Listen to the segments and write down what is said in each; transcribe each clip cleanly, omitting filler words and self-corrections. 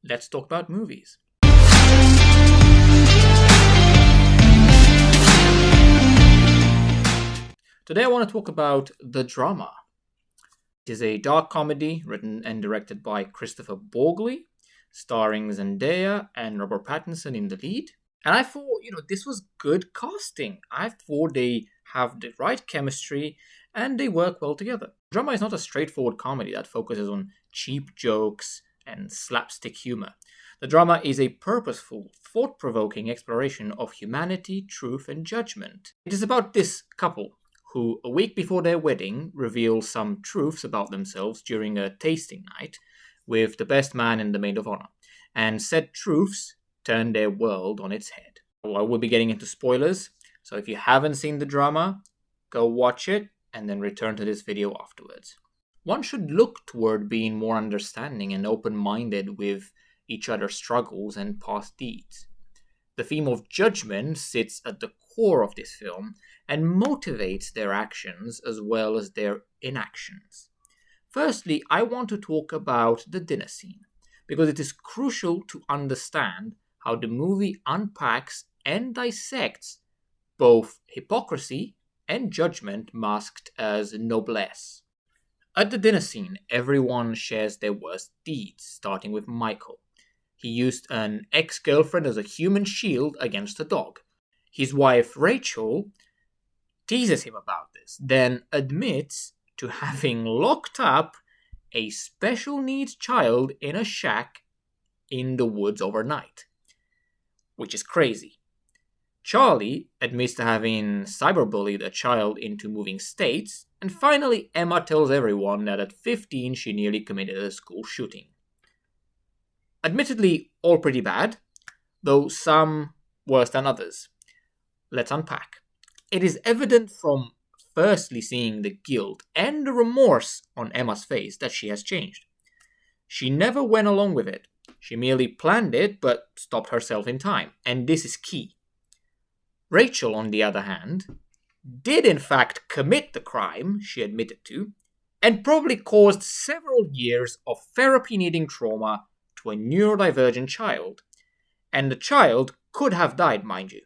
let's talk about movies. Today I want to talk about The Drama. It is a dark comedy written and directed by Christopher Borgli, starring Zendaya and Robert Pattinson in the lead. And I thought, this was good casting. I thought they have the right chemistry and they work well together. Drama is not a straightforward comedy that focuses on cheap jokes and slapstick humor. The Drama is a purposeful, thought-provoking exploration of humanity, truth, and judgment. It is about this couple who, a week before their wedding, reveal some truths about themselves during a tasting night with the best man and the maid of honor. And said truths turn their world on its head. Well, I will be getting into spoilers, so if you haven't seen The Drama, go watch it and then return to this video afterwards. One should look toward being more understanding and open-minded with each other's struggles and past deeds. The theme of judgment sits at the core of this film and motivates their actions as well as their inactions. Firstly, I want to talk about the dinner scene, because it is crucial to understand how the movie unpacks and dissects both hypocrisy and judgment masked as noblesse. At the dinner scene, everyone shares their worst deeds, starting with Michael. He used an ex-girlfriend as a human shield against a dog. His wife, Rachel, teases him about this, then admits to having locked up a special needs child in a shack in the woods overnight, which is crazy. Charlie admits to having cyberbullied a child into moving states, and finally Emma tells everyone that at 15 she nearly committed a school shooting. Admittedly, all pretty bad, though some worse than others. Let's unpack. It is evident from firstly seeing the guilt and the remorse on Emma's face that she has changed. She never went along with it. She merely planned it but stopped herself in time, and this is key. Rachel, on the other hand, did in fact commit the crime she admitted to, and probably caused several years of therapy-needing trauma to a neurodivergent child. And the child could have died, mind you.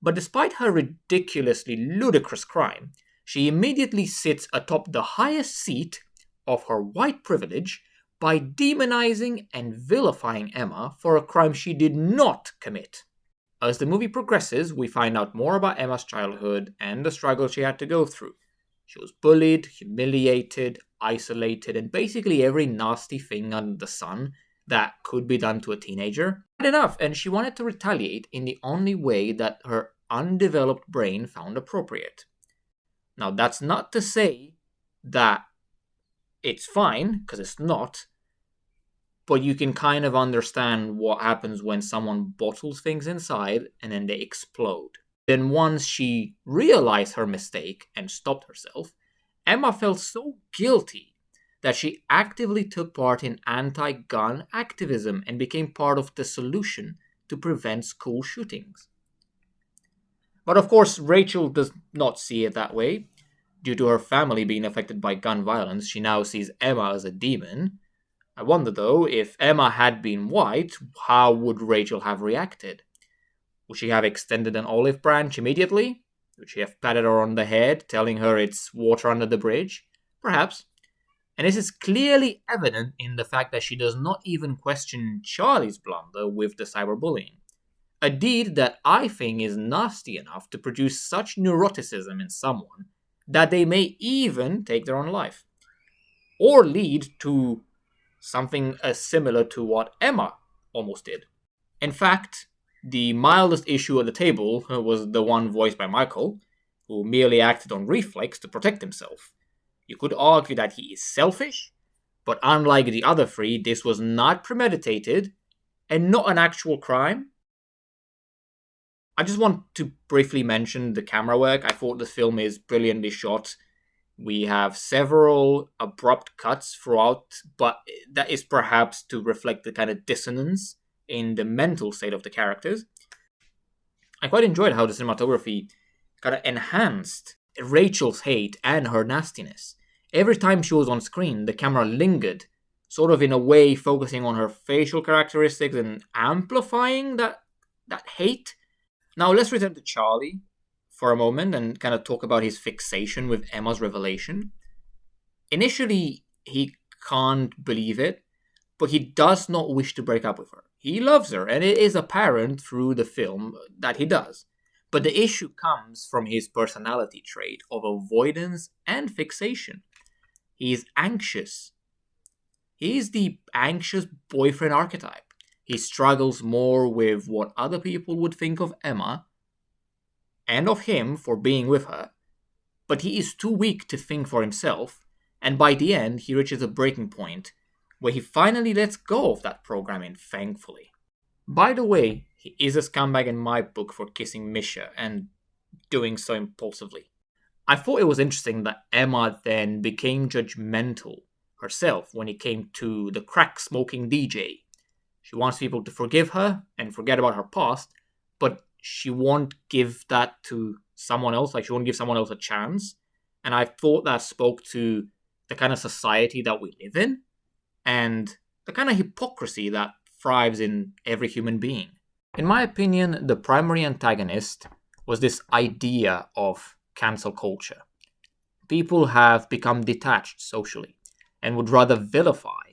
But despite her ridiculously ludicrous crime, she immediately sits atop the highest seat of her white privilege by demonizing and vilifying Emma for a crime she did not commit. As the movie progresses, we find out more about Emma's childhood and the struggle she had to go through. She was bullied, humiliated, isolated, and basically every nasty thing under the sun that could be done to a teenager. Had enough, and she wanted to retaliate in the only way that her undeveloped brain found appropriate. Now, that's not to say that it's fine, because it's not, but you can kind of understand what happens when someone bottles things inside and then they explode. Then once she realized her mistake and stopped herself, Emma felt so guilty that she actively took part in anti-gun activism and became part of the solution to prevent school shootings. But of course, Rachel does not see it that way. Due to her family being affected by gun violence, she now sees Emma as a demon. I wonder though, if Emma had been white, how would Rachel have reacted? Would she have extended an olive branch immediately? Would she have patted her on the head, telling her it's water under the bridge? Perhaps. And this is clearly evident in the fact that she does not even question Charlie's blunder with the cyberbullying. A deed that I think is nasty enough to produce such neuroticism in someone that they may even take their own life. Or lead to something as similar to what Emma almost did. In fact, the mildest issue at the table was the one voiced by Michael, who merely acted on reflex to protect himself. You could argue that he is selfish, but unlike the other three, this was not premeditated and not an actual crime. I just want to briefly mention the camera work. I thought the film is brilliantly shot. We have several abrupt cuts throughout, but that is perhaps to reflect the kind of dissonance in the mental state of the characters. I quite enjoyed how the cinematography kind of enhanced Rachel's hate and her nastiness. Every time she was on screen, the camera lingered sort of in a way focusing on her facial characteristics and amplifying that hate. Now let's return to Charlie for a moment and kind of talk about his fixation with Emma's revelation. Initially, he can't believe it, but he does not wish to break up with her. He loves her, and it is apparent through the film that he does. But the issue comes from his personality trait of avoidance and fixation. He is anxious. He is the anxious boyfriend archetype. He struggles more with what other people would think of Emma and of him for being with her, but he is too weak to think for himself, and by the end, he reaches a breaking point where he finally lets go of that programming, thankfully. By the way, he is a scumbag in my book for kissing Misha and doing so impulsively. I thought it was interesting that Emma then became judgmental herself when it came to the crack-smoking DJ. She wants people to forgive her and forget about her past, but she won't give that to someone else. Like, she won't give someone else a chance. And I thought that spoke to the kind of society that we live in and the kind of hypocrisy that thrives in every human being. In my opinion, the primary antagonist was this idea of cancel culture. People have become detached socially and would rather vilify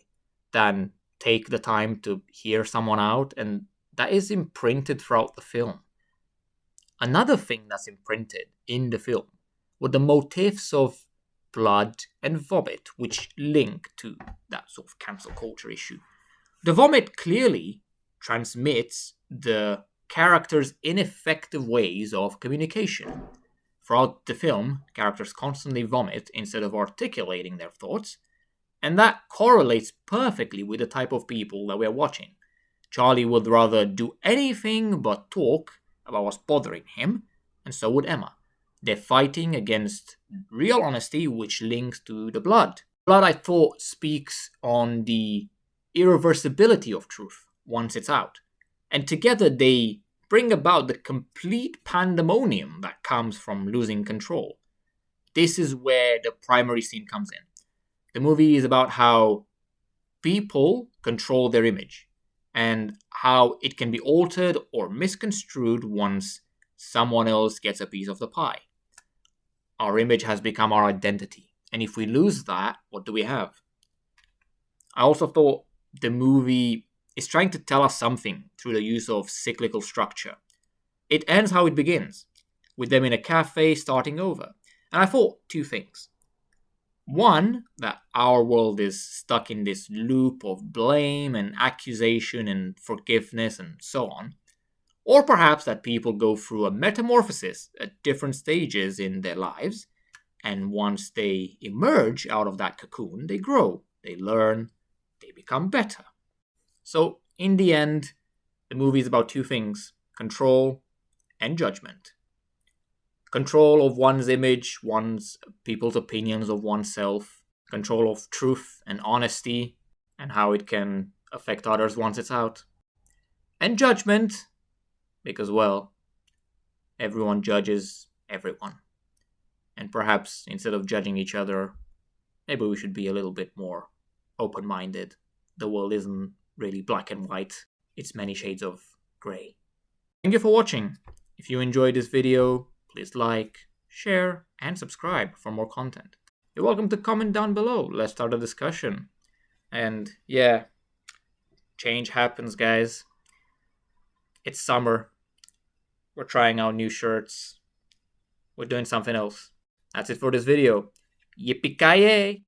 than take the time to hear someone out, and that is imprinted throughout the film. Another thing that's imprinted in the film were the motifs of blood and vomit, which link to that sort of cancel culture issue. The vomit clearly transmits the characters' ineffective ways of communication. Throughout the film, characters constantly vomit instead of articulating their thoughts, and that correlates perfectly with the type of people that we're watching. Charlie would rather do anything but talk about what's bothering him, and so would Emma. They're fighting against real honesty, which links to the blood. Blood, I thought, speaks on the irreversibility of truth once it's out. And together they bring about the complete pandemonium that comes from losing control. This is where the primary scene comes in. The movie is about how people control their image and how it can be altered or misconstrued once someone else gets a piece of the pie. Our image has become our identity. And if we lose that, what do we have? I also thought the movie is trying to tell us something through the use of cyclical structure. It ends how it begins, with them in a cafe starting over. And I thought two things. One, that our world is stuck in this loop of blame and accusation and forgiveness and so on. Or perhaps that people go through a metamorphosis at different stages in their lives, and once they emerge out of that cocoon, they grow, they learn, they become better. So, in the end, the movie is about two things: control and judgment. Control of one's image, one's people's opinions of oneself, control of truth and honesty, and how it can affect others once it's out. And judgment, because, well, everyone judges everyone. And perhaps instead of judging each other, maybe we should be a little bit more open-minded. The world isn't really black and white. It's many shades of grey. Thank you for watching. If you enjoyed this video, please like, share, and subscribe for more content. You're welcome to comment down below. Let's start a discussion. And yeah, change happens, guys. It's summer. We're trying out new shirts. We're doing something else. That's it for this video. Yippee-ki-yay!